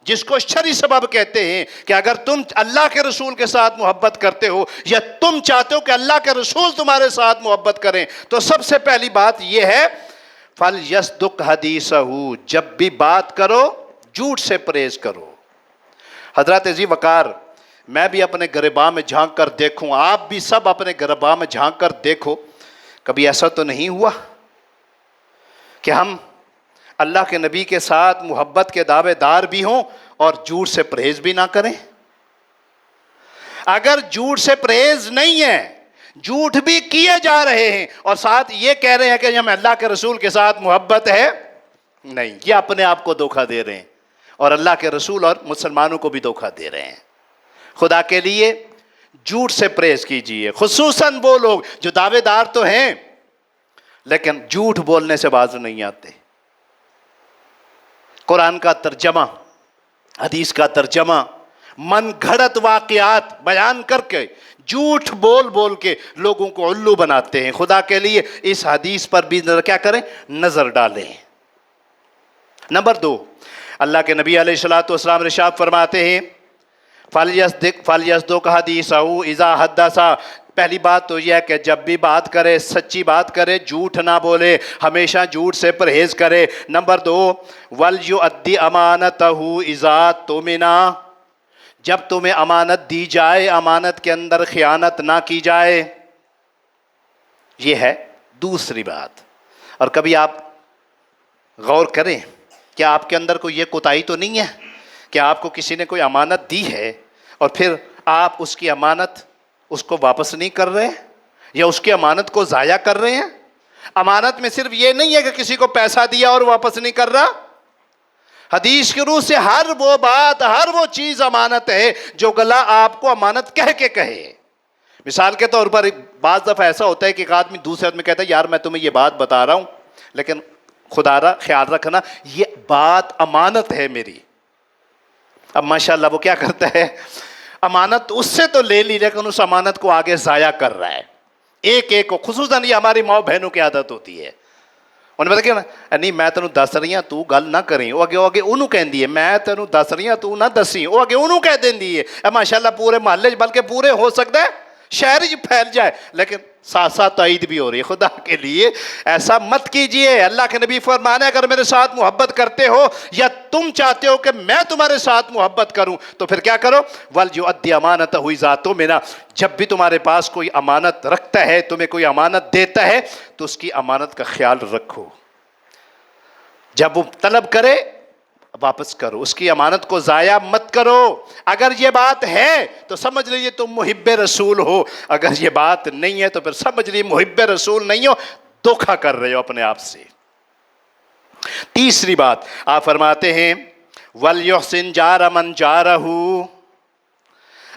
جس کو شرعی سبب کہتے ہیں، کہ اگر تم اللہ کے رسول کے ساتھ محبت کرتے ہو یا تم چاہتے ہو کہ اللہ کے رسول تمہارے ساتھ محبت کریں، تو سب سے پہلی بات یہ ہے فَلْيَصْدُقْ حَدِيثَهُ، جب بھی بات کرو جھوٹ سے پرہیز کرو۔ حضرات ذی وقار، میں بھی اپنے گریباں میں جھانک کر دیکھوں، آپ بھی سب اپنے گریباں میں جھانک کر دیکھو، کبھی ایسا تو نہیں ہوا کہ ہم اللہ کے نبی کے ساتھ محبت کے دعوے دار بھی ہوں اور جھوٹ سے پرہیز بھی نہ کریں؟ اگر جھوٹ سے پرہیز نہیں ہے، جھوٹ بھی کیے جا رہے ہیں اور ساتھ یہ کہہ رہے ہیں کہ ہمیں اللہ کے رسول کے ساتھ محبت ہے، نہیں، یہ اپنے آپ کو دھوکہ دے رہے ہیں اور اللہ کے رسول اور مسلمانوں کو بھی دھوکہ دے رہے ہیں۔ خدا کے لیے جھوٹ سے پرہیز کیجیے، خصوصاً وہ لوگ جو دعوے دار تو ہیں لیکن جھوٹ بولنے سے باز نہیں آتے۔ قرآن کا ترجمہ حدیث کا ترجمہ من گھڑت واقعات بیان کر کے جھوٹ بول بول کے لوگوں کو الو بناتے ہیں. خدا کے لیے اس حدیث پر بھی کیا کریں؟ نظر ڈالیں. نمبر 2، اللہ کے نبی علیہ الصلوۃ والسلام ارشاد فرماتے ہیں فَلْيَصْدُقْ حَدِيثَهُ إِذَا حَدَّثَ. پہلی بات تو یہ ہے کہ جب بھی بات کرے سچی بات کرے، جھوٹ نہ بولے، ہمیشہ جھوٹ سے پرہیز کرے. نمبر 2، وَلْيُؤَدِّ أَمَانَتَهُ إِذَا اؤْتُمِنَ. جب تمہیں امانت دی جائے امانت کے اندر خیانت نہ کی جائے. یہ ہے دوسری بات. اور کبھی آپ غور کریں کہ آپ کے اندر کوئی یہ کوتاہی تو نہیں ہے کہ آپ کو کسی نے کوئی امانت دی ہے اور پھر آپ اس کی امانت اس کو واپس نہیں کر رہے یا اس کی امانت کو ضائع کر رہے ہیں. امانت میں صرف یہ نہیں ہے کہ کسی کو پیسہ دیا اور واپس نہیں کر رہا. حدیث کی روح سے ہر وہ بات، ہر وہ چیز امانت ہے جو گلا آپ کو امانت کہہ کے کہے. مثال کے طور پر بعض دفعہ ایسا ہوتا ہے کہ ایک آدمی دوسرے آدمی کہتا ہے یار میں تمہیں یہ بات بتا رہا ہوں لیکن خدا را خیال رکھنا یہ بات امانت ہے میری. اب ماشاءاللہ وہ کیا کرتا ہے؟ امانت اس سے تو لے لی لیکن اس امانت کو آگے ضائع کر رہا ہے. ایک ایک کو، خصوصاً یہ ہماری ماں بہنوں کی عادت ہوتی ہے. انہیں پتا کیا نا، نہیں میں تینوں دس رہی ہوں تو گل نہ کریں. وہ اگے انہوں کہندی ہے میں تینوں دس رہی ہوں تو نہ دسی. وہ اگے انہوں کہہ دیندی ہے. ماشاءاللہ پورے محلے بلکہ پورے ہو سکتا ہے شہر ہی پھیل جائے لیکن ساتھ ساتھ تائید بھی ہو رہی ہے. خدا کے لیے ایسا مت کیجئے. اللہ کے نبی فرمانے اگر میرے ساتھ محبت کرتے ہو یا تم چاہتے ہو کہ میں تمہارے ساتھ محبت کروں تو پھر کیا کرو؟ وَلْيُؤَدِّ أَمَانَتَهُ إِذَا اؤْتُمِنَ. جب بھی تمہارے پاس کوئی امانت رکھتا ہے، تمہیں کوئی امانت دیتا ہے تو اس کی امانت کا خیال رکھو. جب وہ طلب کرے واپس کرو، اس کی امانت کو ضائع مت کرو. اگر یہ بات ہے تو سمجھ لیجیے تم محب رسول ہو، اگر یہ بات نہیں ہے تو پھر سمجھ لیجیے محب رسول نہیں ہو، دھوکا کر رہے ہو اپنے آپ سے. تیسری بات آپ فرماتے ہیں وَلْيُحْسِنْ جَارَ مَنْ جَارَهُ.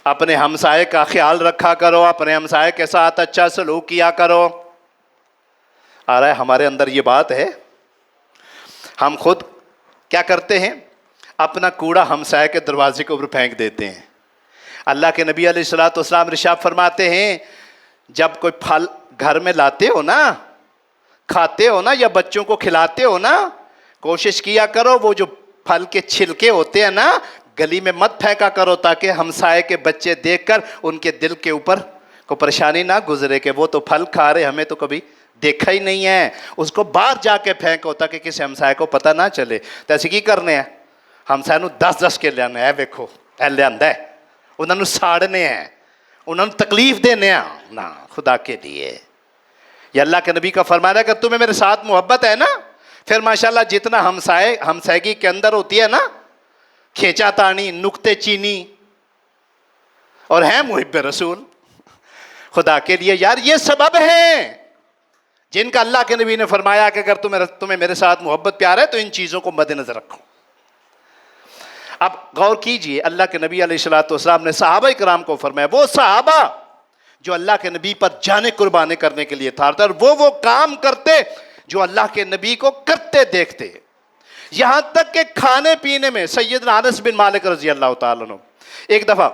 اپنے ہمسائے کا خیال رکھا کرو، اپنے ہمسائے کے ساتھ اچھا سلوک کیا کرو. آ رہا ہے ہمارے اندر یہ بات ہے، ہم خود کیا کرتے ہیں؟ اپنا کوڑا ہمسائے کے دروازے کے اوپر پھینک دیتے ہیں. اللہ کے نبی علیہ الصلوۃ والسلام ارشاد فرماتے ہیں جب کوئی پھل گھر میں لاتے ہو نا، کھاتے ہو نا یا بچوں کو کھلاتے ہو نا، کوشش کیا کرو وہ جو پھل کے چھلکے ہوتے ہیں نا گلی میں مت پھینکا کرو تاکہ ہمسائے کے بچے دیکھ کر ان کے دل کے اوپر کو پریشانی نہ گزرے کہ وہ تو پھل کھا رہے ہمیں تو کبھی دیکھا ہی نہیں ہے. اس کو باہر جا کے پھینکو تاکہ کسی ہمسائے کو پتہ نہ چلے. تو ایسے کی کرنے ہیں؟ ہمسائے نو 10 کے لیانے ہے، ویکھو اے لیاندا ہے، انہوں نے ساڑنے ہیں، انہوں نے تکلیف دینے ہیں نا. خدا کے لیے یہ اللہ کے نبی کا فرمانا ہے کہ تمہیں میرے ساتھ محبت ہے نا پھر ماشاءاللہ جتنا ہمسائیگی کے اندر ہوتی ہے نا کھینچا تانی، نکتے چینی، اور ہیں محب رسول. خدا کے لیے یار یہ سبب ہیں جن کا اللہ کے نبی نے فرمایا کہ اگر تمہیں میرے ساتھ محبت پیار ہے تو ان چیزوں کو مد نظر رکھو. اب غور کیجئے اللہ کے نبی علیہ الصلوۃ والسلام نے صحابہ کرام کو فرمایا، وہ صحابہ جو اللہ کے نبی پر جانیں قربانی کرنے کے لیے تھار تھے اور وہ کام کرتے جو اللہ کے نبی کو کرتے دیکھتے. یہاں تک کہ کھانے پینے میں سیدنا انس بن مالک رضی اللہ تعالیٰ عنہ ایک دفعہ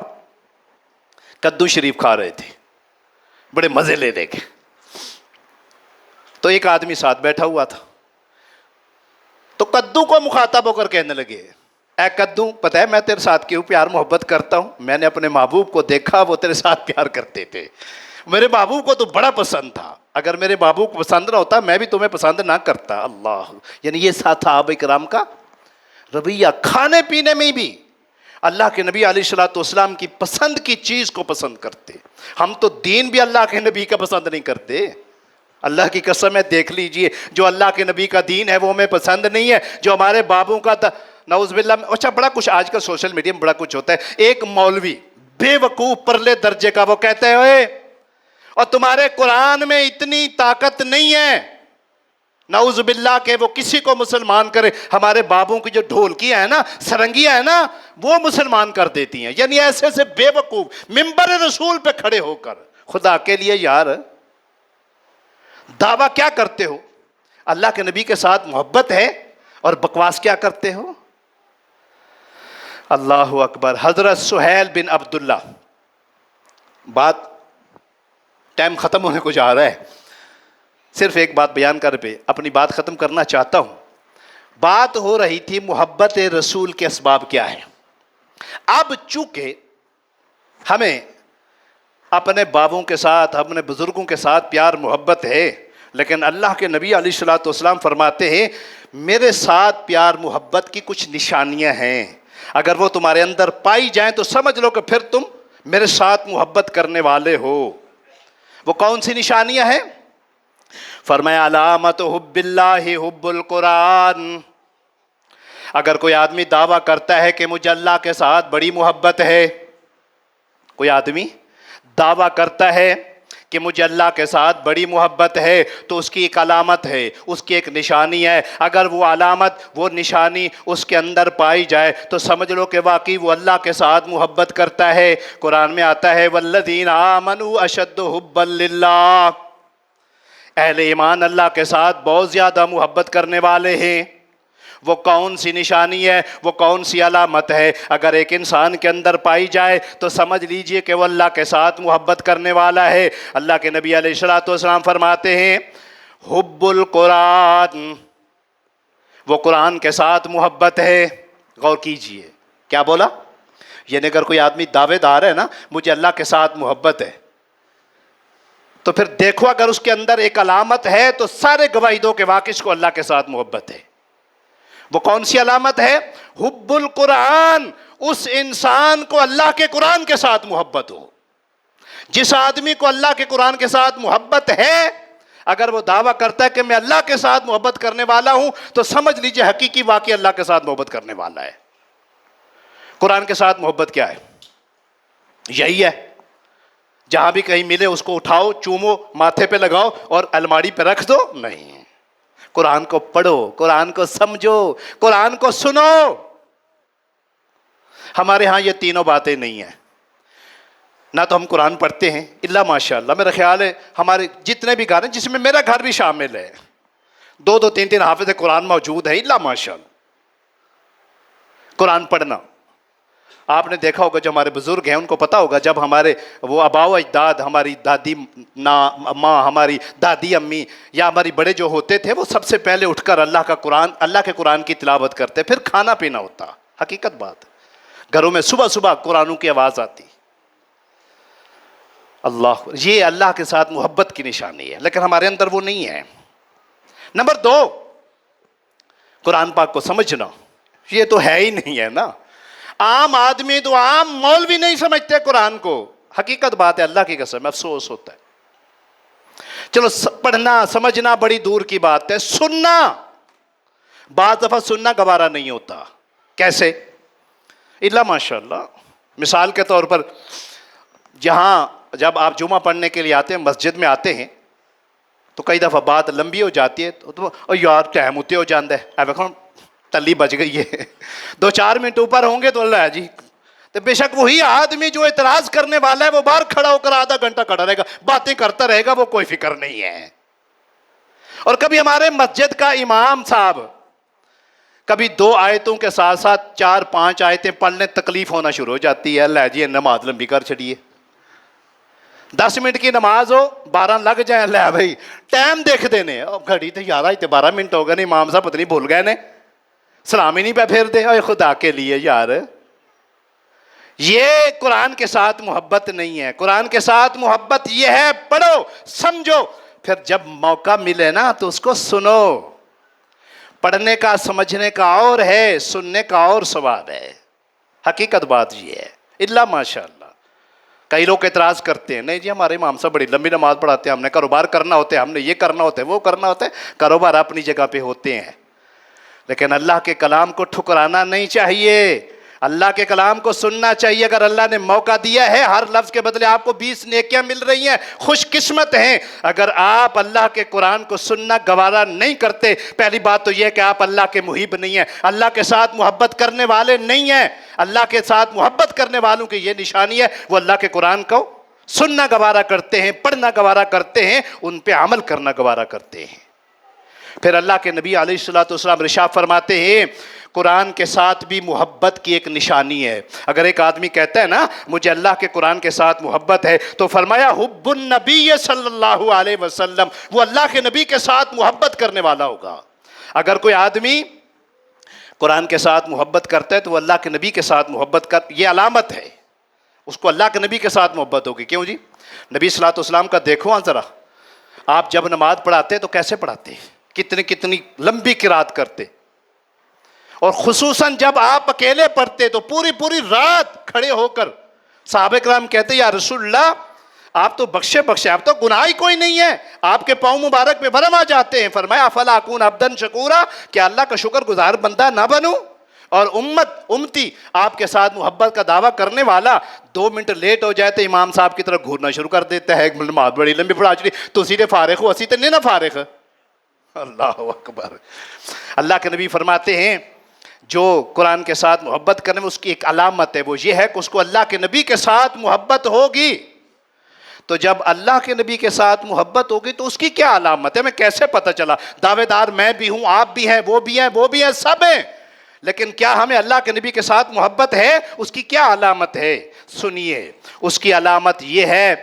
کدو شریف کھا رہے تھے بڑے مزے لے لے کے، تو ایک آدمی ساتھ بیٹھا ہوا تھا تو کدو کو مخاطب ہو کر کہنے لگے اے کدو پتہ ہے میں تیرے ساتھ کیوں پیار محبت کرتا ہوں؟ میں نے اپنے محبوب کو دیکھا وہ تیرے ساتھ پیار کرتے تھے، میرے محبوب کو تو بڑا پسند تھا، اگر میرے محبوب کو پسند نہ ہوتا میں بھی تمہیں پسند نہ کرتا. اللہ، یعنی یہ صحابہ کرام کا رویہ کھانے پینے میں بھی اللہ کے نبی علیہ الصلوۃ والسلام کی پسند کی چیز کو پسند کرتے. ہم تو دین بھی اللہ کے نبی کا پسند نہیں کرتے. اللہ کی قسم ہے دیکھ لیجئے جو اللہ کے نبی کا دین ہے وہ ہمیں پسند نہیں ہے، جو ہمارے بابوں کا نعوذ باللہ. اچھا بڑا کچھ آج کل سوشل میڈیا میں بڑا کچھ ہوتا ہے. ایک مولوی بے وقوف پرلے درجے کا وہ کہتے ہیں اور تمہارے قرآن میں اتنی طاقت نہیں ہے نعوذ باللہ کہ وہ کسی کو مسلمان کرے. ہمارے بابوں کی جو ڈھولکیاں ہیں نا، سرنگیاں ہیں نا، وہ مسلمان کر دیتی ہیں. یعنی ایسے سے بے وقوف منبر رسول پہ کھڑے ہو کر خدا کے لیے یار دعویٰ کیا کرتے ہو؟ اللہ کے نبی کے ساتھ محبت ہے اور بکواس کیا کرتے ہو؟ اللہ اکبر. حضرت سہیل بن عبداللہ. بات ٹائم ختم ہونے کو جا رہا ہے, صرف ایک بات بیان کر پہ اپنی بات ختم کرنا چاہتا ہوں. بات ہو رہی تھی محبت رسول کے اسباب کیا ہے. اب چونکہ ہمیں اپنے باپوں کے ساتھ اپنے بزرگوں کے ساتھ پیار محبت ہے, لیکن اللہ کے نبی علیہ الصلوۃ والسلام فرماتے ہیں میرے ساتھ پیار محبت کی کچھ نشانیاں ہیں, اگر وہ تمہارے اندر پائی جائیں تو سمجھ لو کہ پھر تم میرے ساتھ محبت کرنے والے ہو. وہ کون سی نشانیاں ہیں؟ فرمایا علامت حب اللہ حب القرآن. اگر کوئی آدمی دعویٰ کرتا ہے کہ مجھے اللہ کے ساتھ بڑی محبت ہے, کوئی آدمی دعویٰ کرتا ہے کہ مجھے اللہ کے ساتھ بڑی محبت ہے, تو اس کی ایک علامت ہے, اس کی ایک نشانی ہے. اگر وہ علامت وہ نشانی اس کے اندر پائی جائے تو سمجھ لو کہ واقعی وہ اللہ کے ساتھ محبت کرتا ہے. قرآن میں آتا ہے والذین آمنوا اشد حبا للہ, اہل ایمان اللہ کے ساتھ بہت زیادہ محبت کرنے والے ہیں. وہ کون سی نشانی ہے, وہ کون سی علامت ہے؟ اگر ایک انسان کے اندر پائی جائے تو سمجھ لیجئے کہ وہ اللہ کے ساتھ محبت کرنے والا ہے. اللہ کے نبی علیہ الصلوۃ والسلام فرماتے ہیں حب القرآن, وہ قرآن کے ساتھ محبت ہے. غور کیجئے کیا بولا, یعنی اگر کوئی آدمی دعوے دار ہے نا مجھے اللہ کے ساتھ محبت ہے, تو پھر دیکھو اگر اس کے اندر ایک علامت ہے تو سارے گواہی دو کہ واقعی اس کو اللہ کے ساتھ محبت ہے. وہ کون سی علامت ہے؟ حب القرآن, اس انسان کو اللہ کے قرآن کے ساتھ محبت ہو. جس آدمی کو اللہ کے قرآن کے ساتھ محبت ہے, اگر وہ دعویٰ کرتا ہے کہ میں اللہ کے ساتھ محبت کرنے والا ہوں, تو سمجھ لیجئے حقیقی واقعی اللہ کے ساتھ محبت کرنے والا ہے. قرآن کے ساتھ محبت کیا ہے؟ یہی ہے, جہاں بھی کہیں ملے اس کو اٹھاؤ, چومو, ماتھے پہ لگاؤ اور الماری پہ رکھ دو. نہیں, قرآن کو پڑھو, قرآن کو سمجھو, قرآن کو سنو. ہمارے ہاں یہ تینوں باتیں نہیں ہیں. نہ تو ہم قرآن پڑھتے ہیں الا ماشاء اللہ, میرا خیال ہے ہمارے جتنے بھی گھر ہیں جس میں میرا گھر بھی شامل ہے, 2-3 حافظ قرآن موجود ہیں الا ماشاء اللہ. قرآن پڑھنا آپ نے دیکھا ہوگا, جو ہمارے بزرگ ہیں ان کو پتا ہوگا, جب ہمارے وہ آباء و اجداد, ہماری دادی ماں, ہماری دادی امی یا ہماری بڑے جو ہوتے تھے, وہ سب سے پہلے اٹھ کر اللہ کے قرآن کی تلاوت کرتے, پھر کھانا پینا ہوتا. حقیقت بات, گھروں میں صبح صبح قرآنوں کی آواز آتی. اللہ, یہ اللہ کے ساتھ محبت کی نشانی ہے, لیکن ہمارے اندر وہ نہیں ہے. نمبر 2, قرآن پاک کو سمجھنا, یہ تو ہے ہی نہیں ہے نا. عام آدمی تو عام مولوی نہیں سمجھتے قرآن کو. حقیقت بات ہے, اللہ کی قسم افسوس ہوتا ہے. چلو پڑھنا سمجھنا بڑی دور کی بات ہے, سننا بعض دفعہ سننا گوارا نہیں ہوتا. کیسے؟ الا ماشاء اللہ. مثال کے طور پر جہاں جب آپ جمعہ پڑھنے کے لیے آتے ہیں, مسجد میں آتے ہیں, تو کئی دفعہ بات لمبی ہو جاتی ہے, تو یار ٹائم ہوتے ہو جاندہ ہے, تلی بج گئی ہے, 2-4 منٹ اوپر ہوں گے تو اللہ ہے جی. تو بے شک وہی آدمی جو اعتراض کرنے والا ہے وہ باہر کھڑا ہو کر آدھا گھنٹہ کھڑا رہے گا, باتیں کرتا رہے گا, وہ کوئی فکر نہیں ہے. اور کبھی ہمارے مسجد کا امام صاحب کبھی 2 آیتوں کے ساتھ ساتھ 4-5 آیتیں پڑھنے تکلیف ہونا شروع ہو جاتی ہے. اللہ جی نماز لمبی کر چڑیے, 10 منٹ کی نماز ہو 12 لگ جائیں, اللہ بھائی ٹائم دیکھ دینے, گھڑی تو 12 منٹ ہو گئے نہیں, امام صاحب پتہ نہیں بھول گئے نے, سلام ہی نہیں پہ پھیر دے. اے خدا کے لیے یار, یہ قرآن کے ساتھ محبت نہیں ہے. قرآن کے ساتھ محبت یہ ہے پڑھو سمجھو, پھر جب موقع ملے نا تو اس کو سنو. پڑھنے کا سمجھنے کا اور ہے, سننے کا اور ثواب ہے. حقیقت بات یہ ہے. الا ماشاء اللہ کئی لوگ اعتراض کرتے ہیں, نہیں جی ہمارے امام صاحب بڑی لمبی نماز پڑھاتے ہیں, ہم نے کاروبار کرنا ہوتا ہے, ہم نے یہ کرنا ہوتا ہے, وہ کرنا ہوتا ہے. کاروبار اپنی جگہ پہ ہوتے ہیں, لیکن اللہ کے کلام کو ٹھکرانا نہیں چاہیے. اللہ کے کلام کو سننا چاہیے. اگر اللہ نے موقع دیا ہے, ہر لفظ کے بدلے آپ کو 20 نیکیاں مل رہی ہیں, خوش قسمت ہیں. اگر آپ اللہ کے قرآن کو سننا گوارا نہیں کرتے, پہلی بات تو یہ کہ آپ اللہ کے محب نہیں ہیں, اللہ کے ساتھ محبت کرنے والے نہیں ہیں. اللہ کے ساتھ محبت کرنے والوں کی یہ نشانی ہے, وہ اللہ کے قرآن کو سننا گوارا کرتے ہیں, پڑھنا گوارا کرتے ہیں, ان پہ عمل کرنا گوارا کرتے ہیں. پھر اللہ کے نبی علیہ الصلوۃ والسلام ارشاد فرماتے ہیں قرآن کے ساتھ بھی محبت کی ایک نشانی ہے. اگر ایک آدمی کہتا ہے نا مجھے اللہ کے قرآن کے ساتھ محبت ہے، تو فرمایا حب النبی صلی اللہ علیہ وسلم، وہ اللہ کے نبی کے ساتھ محبت کرنے والا ہوگا. اگر کوئی آدمی قرآن کے ساتھ محبت کرتا ہے تو وہ اللہ کے نبی کے ساتھ محبت یہ علامت ہے، اس کو اللہ کے نبی کے ساتھ محبت ہوگی. کیوں جی؟ نبی صلی اللہ علیہ وسلم کا دیکھو ذرا، آپ جب نماز پڑھاتے تو کیسے پڑھاتے، کتنی لمبی قرات کرتے، اور خصوصاً جب آپ اکیلے پڑھتے تو پوری رات کھڑے ہو کر صحابہ کرام کہتے یا رسول اللہ آپ تو بخشے آپ تو گناہ ہی کوئی نہیں ہے، آپ کے پاؤں مبارک پہ بھرم آ جاتے ہیں. فرمایا افلا اکون عبدا شکورا، کیا اللہ کا شکر گزار بندہ نہ بنوں؟ اور امتی آپ کے ساتھ محبت کا دعویٰ کرنے والا 2 منٹ لیٹ ہو جائے تو امام صاحب کی طرف گھورنا شروع کر دیتا ہے، نماز بڑی لمبی پڑھا چلی، تو سیدھے فارغ ہو، اسی تو نہیں نا فارغ. اللہ اکبر. اللہ کے نبی فرماتے ہیں جو قرآن کے ساتھ محبت کرنے میں اس کی ایک علامت ہے، وہ یہ ہے کہ اس کو اللہ کے نبی کے ساتھ محبت ہوگی. تو جب اللہ کے نبی کے ساتھ محبت ہوگی تو اس کی کیا علامت ہے؟ میں کیسے پتہ چلا؟ دعوے دار میں بھی ہوں، آپ بھی ہیں، وہ بھی ہیں، سب ہیں، لیکن کیا ہمیں اللہ کے نبی کے ساتھ محبت ہے؟ اس کی کیا علامت ہے؟ سنیے، اس کی علامت یہ ہے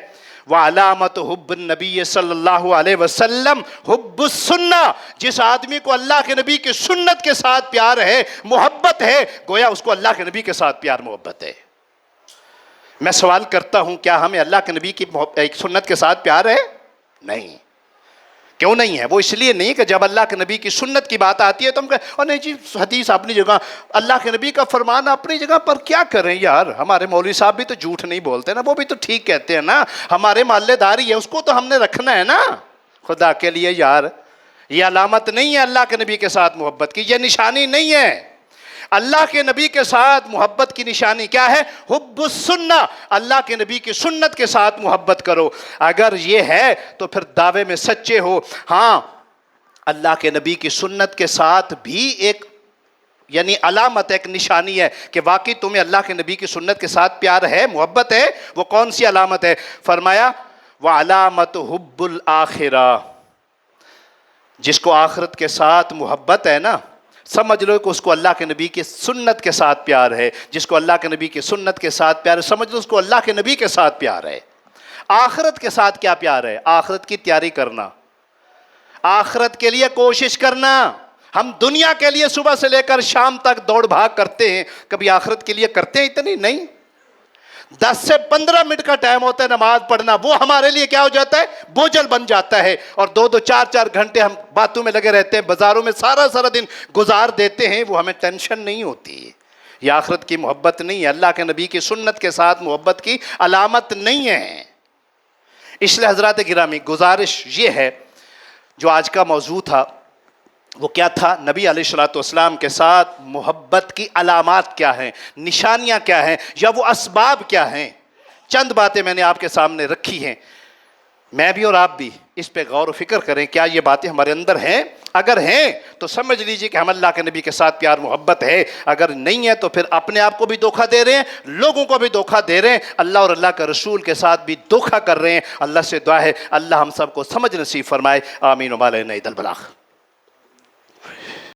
وعلامت حب النبی صلی اللہ علیہ وسلم حب السنہ. جس آدمی کو اللہ کے نبی کی سنت کے ساتھ پیار ہے، محبت ہے، گویا اس کو اللہ کے نبی کے ساتھ پیار محبت ہے. میں سوال کرتا ہوں کیا ہمیں اللہ کے نبی کی ایک سنت کے ساتھ پیار ہے؟ نہیں. کیوں نہیں ہے؟ وہ اس لیے نہیں کہ جب اللہ کے نبی کی سنت کی بات آتی ہے تو ہم کہیں اور نہیں جی حدیث اپنی جگہ، اللہ کے نبی کا فرمان اپنی جگہ پر، کیا کریں یار، ہمارے مولوی صاحب بھی تو جھوٹ نہیں بولتے نا، وہ بھی تو ٹھیک کہتے ہیں نا، ہمارے محلے داری ہے، اس کو تو ہم نے رکھنا ہے نا. خدا کے لیے یار، یہ علامت نہیں ہے اللہ کے نبی کے ساتھ محبت کی، یہ نشانی نہیں ہے. اللہ کے نبی کے ساتھ محبت کی نشانی کیا ہے؟ حب السنہ، اللہ کے نبی کی سنت کے ساتھ محبت کرو. اگر یہ ہے تو پھر دعوے میں سچے ہو. ہاں، اللہ کے نبی کی سنت کے ساتھ بھی ایک یعنی علامت ہے، ایک نشانی ہے کہ واقعی تمہیں اللہ کے نبی کی سنت کے ساتھ پیار ہے، محبت ہے. وہ کون سی علامت ہے؟ فرمایا وعلامت حب الآخرہ. جس کو آخرت کے ساتھ محبت ہے نا، سمجھ لو کہ اس کو اللہ کے نبی کی سنت کے ساتھ پیار ہے. جس کو اللہ کے نبی کی سنت کے ساتھ پیار ہے، سمجھ لو اس کو اللہ کے نبی کے ساتھ پیار ہے. آخرت کے ساتھ کیا پیار ہے؟ آخرت کی تیاری کرنا، آخرت کے لیے کوشش کرنا. ہم دنیا کے لیے صبح سے لے کر شام تک دوڑ بھاگ کرتے ہیں، کبھی آخرت کے لیے کرتے ہیں اتنی نہیں. 10 سے 15 منٹ کا ٹائم ہوتا ہے نماز پڑھنا، وہ ہمارے لیے کیا ہو جاتا ہے؟ بوجھل بن جاتا ہے. اور 2 4 گھنٹے ہم باتوں میں لگے رہتے ہیں، بازاروں میں سارا دن گزار دیتے ہیں، وہ ہمیں ٹینشن نہیں ہوتی. یہ آخرت کی محبت نہیں ہے، اللہ کے نبی کی سنت کے ساتھ محبت کی علامت نہیں ہے. اس لیے حضرات گرامی گزارش یہ ہے، جو آج کا موضوع تھا وہ کیا تھا؟ نبی علیہ الصلوۃ والسلام کے ساتھ محبت کی علامات کیا ہیں، نشانیاں کیا ہیں، یا وہ اسباب کیا ہیں. چند باتیں میں نے آپ کے سامنے رکھی ہیں. میں بھی اور آپ بھی اس پہ غور و فکر کریں، کیا یہ باتیں ہمارے اندر ہیں؟ اگر ہیں تو سمجھ لیجئے کہ ہم اللہ کے نبی کے ساتھ پیار محبت ہے. اگر نہیں ہے تو پھر اپنے آپ کو بھی دھوکہ دے رہے ہیں، لوگوں کو بھی دھوکہ دے رہے ہیں، اللہ اور اللہ کے رسول کے ساتھ بھی دھوکہ کر رہے ہیں. اللہ سے دعا ہے اللہ ہم سب کو سمجھ نصیب فرمائے. آمین و ما علینا الا البلاغ.